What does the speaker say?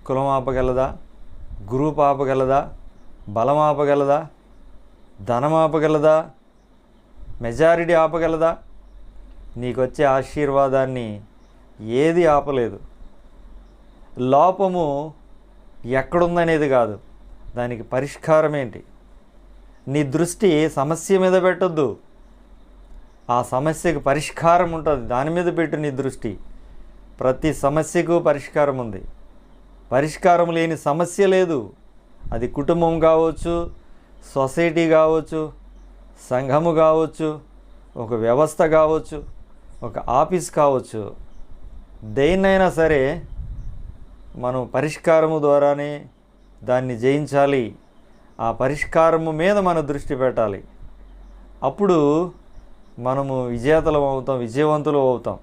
కులం ఆపగలదా? గ్రూప్ ఆపగలదా? బలం ఆపగలదా? ధనం ఆపగలదా? మెజారిటీ ఆపగలదా? నీకు వచ్చే ఆశీర్వాదాన్ని ఏది ఆపలేదు. లోపము ఎక్కడుందనేది కాదు, దానికి పరిష్కారం ఏంటి? నీ దృష్టి సమస్య మీద పెట్టొద్దు, ఆ సమస్యకు పరిష్కారం ఉంటుంది, దాని మీద పెట్టు నీ దృష్టి. ప్రతి సమస్యకు పరిష్కారం ఉంది. పరిష్కారం లేని సమస్య లేదు. అది కుటుంబం కావచ్చు, సొసైటీ కావచ్చు, సంఘము కావచ్చు, ఒక వ్యవస్థ కావచ్చు, ఒక ఆఫీస్ కావచ్చు. దేన్నైనా సరే మనం పరిష్కారము ద్వారానే దాన్ని జయించాలి. ఆ పరిష్కారము మీద మన దృష్టి పెట్టాలి. అప్పుడు మనము విజేతలం అవుతాం, విజయవంతులు అవుతాం.